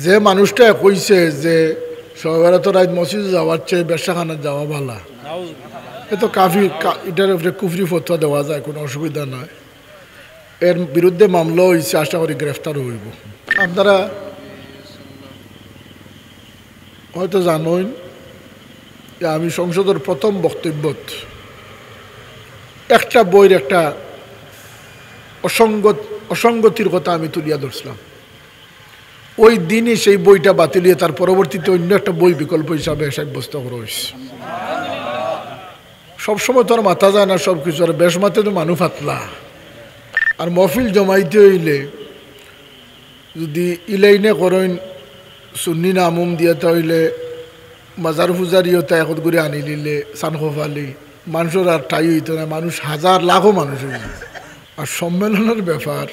যে মানুষটা কইছে যে সবারত রাত মসজিদ যাওয়ার চেয়ে বেশাখানা যাওয়া ভালা, এ তো কাফি, এটার উপরে কুফরি ফতোয়া দেওয়া যায়, কোনো অসুবিধা নয়। এর বিরুদ্ধে মামলা হয়েছে, আশা করি গ্রেফতার হইব। আপনারা হয়তো জানেন যে আমি সংসদের প্রথম বক্তব্যত একটা বইয়ের একটা অসঙ্গতির কথা আমি তুলিয়া ধরছিলাম। ওই দিনই সেই বইটা বাতিলিয়ে তার পরবর্তীতে অন্য একটা বই বিকল্প হিসাবে সাব্যস্ত করা হয়েছে। সবসময় তো আর মাথা যায় না সব কিছু, আর বেশ মাথে তো মানুষ ফাতলা। আর মহফিল জমাইতে হইলে যদি ইলাইনে করেন সুন্নি নামুম দিয়াতে হইলে মাজার ফুজারিওতে এখন করে আনি নিলে সানখোফালি মানুষের আর ঠাই হইতো না, মানুষ হাজার লাখো মানুষ হইল। আর সম্মেলনের ব্যাপার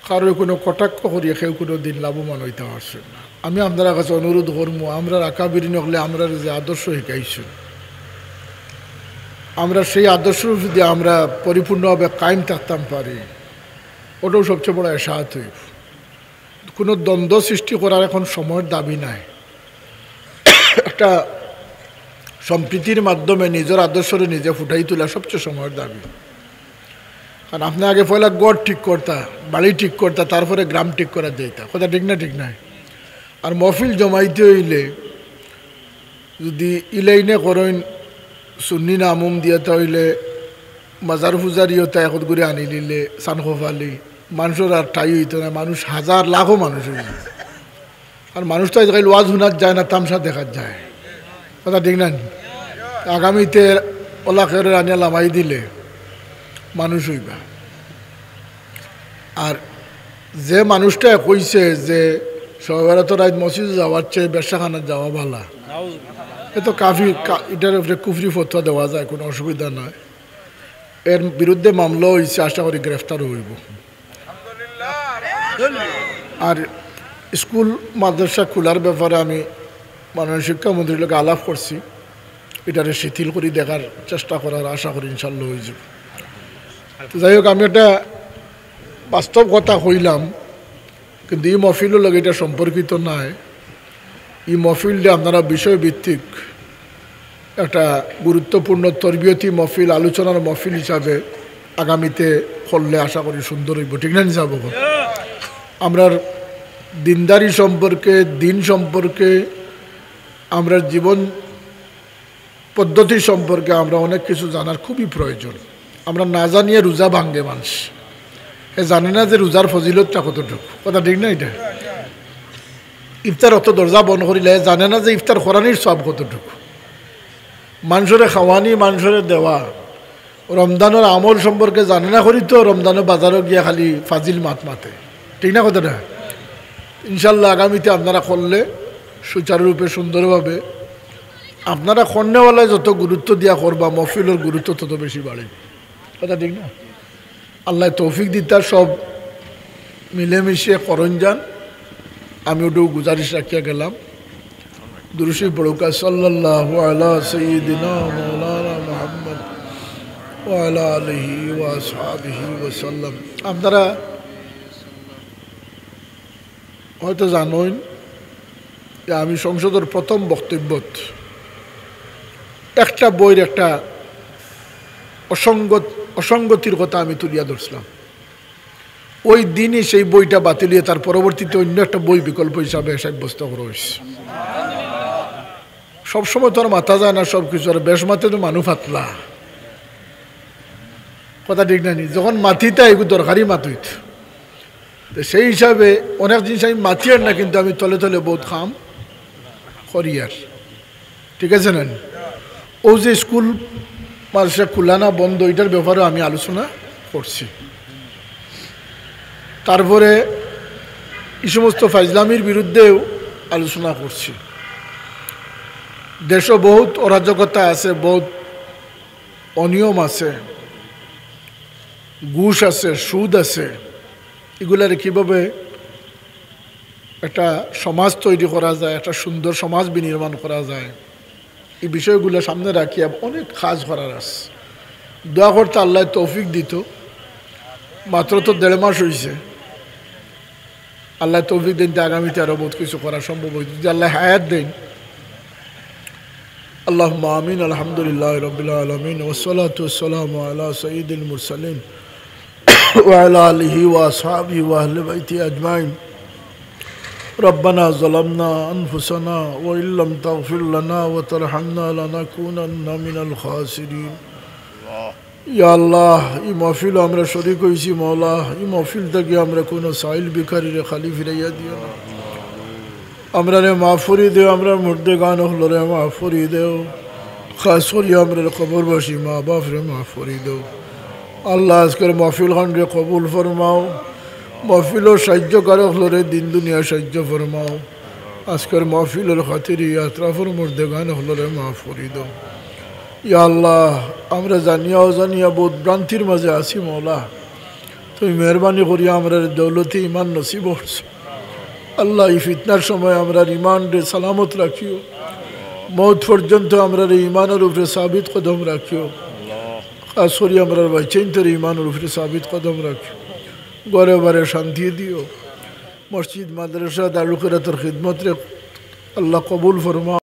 কারো কোনো কটাক্ষ করিয়া কেউ কোনো দিন লাভবান হইতে পারছেন না। আমি আপনার কাছে অনুরোধ করবো, আমরা আকাবিরিন হলে আমরা যে আদর্শ শিখাইছেন, আমরা সেই আদর্শ যদি আমরা পরিপূর্ণভাবে কায়েম থাকতাম পারি, ওটাও সবচেয়ে বড় এসাহাত হইব। কোনো দ্বন্দ্ব সৃষ্টি করার এখন সময়ের দাবি নাই। একটা সম্প্রীতির মাধ্যমে নিজের আদর্শরে নিজে ফুটাই তোলা সবচেয়ে সময়ের দাবি। কারণ আপনি আগে পয়লা গড় ঠিক করতা, বাড়ি ঠিক করতা, তারপরে গ্রাম ঠিক করা যাইতা, কথা ঠিক না? ঠিক নাই। আর মহফিল জমাইতে হইলে যদি ইলাইনে করেন সুন্নি নামুম দিয়াতে হইলে মাজার ফুজারিওতে এখন করে আনি নিলে সানখোফালি মানুষের আর ঠাই হইতো না, মানুষ হাজার লাখো মানুষ হইল। আর মানুষ তো আজকাল ওয়াজ হুনার যায় না, তামসা দেখা যায়, কথা ঠিক না? আগামীতে ওলাখের আনিয়া লামাই দিলে মানুষ হইবা। আর যে মানুষটা কইছে যে সবারত রাত মসজিদ যাওয়ার চেয়ে বেশাখানা যাওয়া ভালা, এ তো কাফি, এটার উপরে কুফরি ফতোয়া দেওয়া যায়, কোনো অসুবিধা নয়। এর বিরুদ্ধে মামলা হয়েছে, আশা করি গ্রেফতার হইব। আর স্কুল মাদ্রাসা খোলার ব্যাপারে আমি মাননীয় শিক্ষামন্ত্রীর লোক আলাপ করছি, এটারে শিথিল করে দেখার চেষ্টা করার আশা করি ইনশাল্লাহ হয়ে যাবে। তো যাই হোক, আমি একটা বাস্তব কথা কইলাম, কিন্তু এই মহফিলের লোক এটা সম্পর্কিত নয়। এই মহফিলটা আপনারা বিষয়ভিত্তিক একটা গুরুত্বপূর্ণ তরবিয়তি মহফিল, আলোচনার মহফিল হিসাবে আগামীতে করলে আশা করি সুন্দর হইব, ঠিক না? হিসাব আমরা দিনদারি সম্পর্কে, দিন সম্পর্কে, আমরা জীবন পদ্ধতি সম্পর্কে আমরা অনেক কিছু জানার খুবই প্রয়োজন। আমরা না জানিয়ে রোজা ভাঙ্গে মানুষ, এ জানে না যে রোজার ফজিলতটা কতটুকু, কথা ঠিক না? এটা ইফতার অত দরজা বন্ধ করিলে জানে না যে ইফতার করানির সব কতটুকু। মানুষরে খাওয়ানি, মানুষরে দেওয়া, রমজানের আমল সম্পর্কে জানে না করি তো রমজানের বাজারও গিয়া খালি ফাজিল মাতে, ঠিক না কথাটা? ইনশাল্লাহ আগামীতে আপনারা করলে সুচারুরূপে সুন্দরভাবে আপনারা কন্যাওয়ালায় যত গুরুত্ব দিয়া করবা, মহফিলের গুরুত্ব তত বেশি বাড়ে, কথা ঠিক না? আল্লাহ তৌফিক দিতার সব মিলেমিশে করণ যান। আমি ওটাও গুজারিশ রাখিয়া গেলাম। দুরূদ পড়ুকা সাল্লাল্লাহু আলা সাইয়্যিদিনা মাওলানা মুহাম্মদ ওয়া আলা আলিহি ওয়া আসহাবিহি ওয়া সাল্লাম। আপনারা হয়তো জানেন যে আমি সংসদের প্রথম বক্তব্যত একটা বইয়ের একটা অসঙ্গতির কথা আমি তুলিয়া ধরছিলাম। ওই দিনই সেই বইটা বাতিলিয়ে তার পরবর্তীতে অন্য একটা বই বিকল্প হিসাবে সাব্যস্ত করা হয়েছে। সবসময় তো আর মাথা যায় না সব কিছু, আর বেশ মাথে তো মানুষ ফাতলা, কথা ঠিক না? যখন মাথিতে এগুলো দরকারি মাথিত, তো সেই হিসাবে অনেক জিনিস আমি মাথিয়ার না, কিন্তু আমি তলে তলে বহুত খাম করি আর, ঠিক আছে না? ও যে স্কুল মাদ্রাসা খোলা না বন্ধ, এটার ব্যাপারেও আমি আলোচনা করছি। তারপরে এই সমস্ত ফাজলামির বিরুদ্ধেও আলোচনা করছি। দেশও বহুত অরাজকতা আছে, বহুত অনিয়ম আছে, ঘুষ আছে, সুদ আছে। এগুলার কীভাবে একটা সমাজ তৈরি করা যায়, একটা সুন্দর সমাজ বিনির্মাণ করা যায়, এই বিষয়গুলো সামনে রাখিয়া অনেক কাজ করার আছে। দোয়া করতে আল্লাহ তৌফিক দিত। মাত্র তো 1.5 মাস হয়েছে, আল্লাহ তৌফিক দেন যে আগামীতে আরও বহুত কিছু করা সম্ভব হইত, যদি আল্লাহ হায়াত দেন। আল্লাহুম্মা আমিন। আলহামদুলিল্লাহ রাব্বিল আলামিন ওয়াসসালাতু ওয়াসসালামু আলা সাইয়্যিদিল মুরসালিন ওয়া আলা আলিহি ওয়া আসহাবিহি ওয়া আহলি বাইতি আজমাইন। ربنا ظلمنا أنفسنا وإن لم تغفر لنا وترحمنا لنكونن من الخاسرين। ইয়া আল্লাহ, এই মাহফিল আমরা শরীক হয়েছি মওলা, এই মাহফিল থেকে আমরা কোনো সাইল ভিখারিরে খালি ফিরাইয়া দিও না। আমরা রে মাফ করি দেও, আমরা মুর্দে গান হলো রে মাফ করি দেও, খাস করি আমরা কবরবাসী মা বাপ রে মাফ করি দেও। আল্লাহ আজকের মাহফিল খান রে কবুল ফরমাও, মাহফিলও সাহায্যকারক হলরে দিন দুনিয়া সাহায্য ফরমাও। আজকের মাহফিলের খাতির আতরাফর মুর্দে গান হলরে মাফ করি দেও। ইয়া আল্লাহ, আমরা জানিয়া অজানিয়া বহুত ভ্রান্তির মাঝে আছি মওলা, তুমি মেহরবানি করিয়া আমরা দৌলতে ইমান নসিব করছো। আল্লাহ, এই ফিতনার সময় আমরা ইমান রে সালামত রাখিও, মৌত পর্যন্ত আমরা ইমানের উপরে সাবিত কদম রাখিও। খাস করি আমরা বাইচেন্তর ইমানের উপরে সাবিত কদম রাখিও। ঘরে বারে শান্তি দিও। মসজিদ মাদ্রাসা দারুল কিরাতের খিদমত রে আল্লাহ কবুল ফরমাও।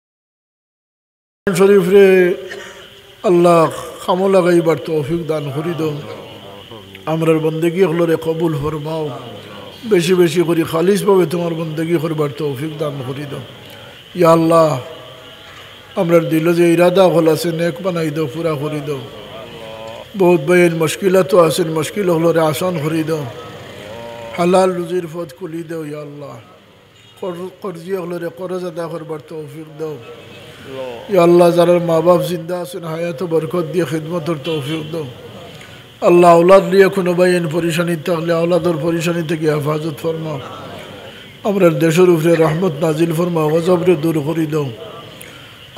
শরীফ রে আল্লাহ খামো লাগাইবার তৌফিক দান করি দাও। আমরার বন্দেগী হলরে কবুল ফরমাও। বেশি বেশি করি খালিসভাবে তোমার বন্দেগী করবার তৌফিক দান করি দাও। ইয়া আল্লাহ, আমরার দিল যে ইরাদা হল আছে নেক বানাই দাও, পুরা করি দাও। বহুত বইয়ের মুশকিলাতও আছেন, মুশকিল হলরে আসান করি দাও। হালাল রুজির পথ খুলি দাও। ইয়া আল্লাহ, কর্জি হলরে করজ আদা করবার তৌফিক দাও। ইয়া আল্লাহ, যারা মা বাপ জিন্দা আছেন হায়াত বরকত দিয়ে খিদমতের তৌফিক দাও। আল্লাহ, আওলাদ নিয়ে কোনো বাইন পরিশানি থাকলে আওলাদর পরিশানি থেকে হেফাজত ফরমাও। আমরা দেশের উপরে রহমত নাজিল ফরমাও, গজবরে দূর করে দাও।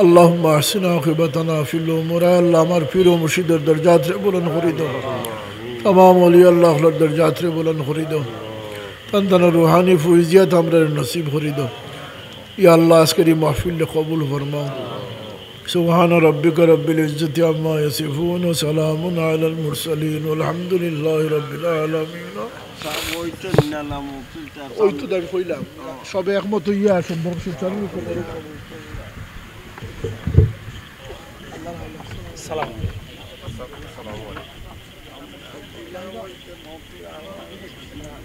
আল্লাহুম্মা আহসিন আকিবাতানা ফিল উমুর। আল্লাহ, আমার পীর ও মুর্শিদের দরজাত রে বুলন্দ করে দাও। तमाम ওলি আল্লাহর দরজাত রে বুলন্দ করে দাও। তান রুহানি ফয়জিয়াত আমরা নসিব করে দাও। ইয়া আল্লাহ, আজকের এই মাহফিল কবুল ফরমাও। সুবহান রাব্বিকা রব্বিল ইজ্জতি আম্মা ইয়াসিফুন ওয়া সালামুন আলাল মুরসালিন ওয়ালহামদুলিল্লাহি রাব্বিল আলামিন। ওই তো দাবি কইলাম সবে একমত হইয়া আছেন, বক্স চালু করে সালাম।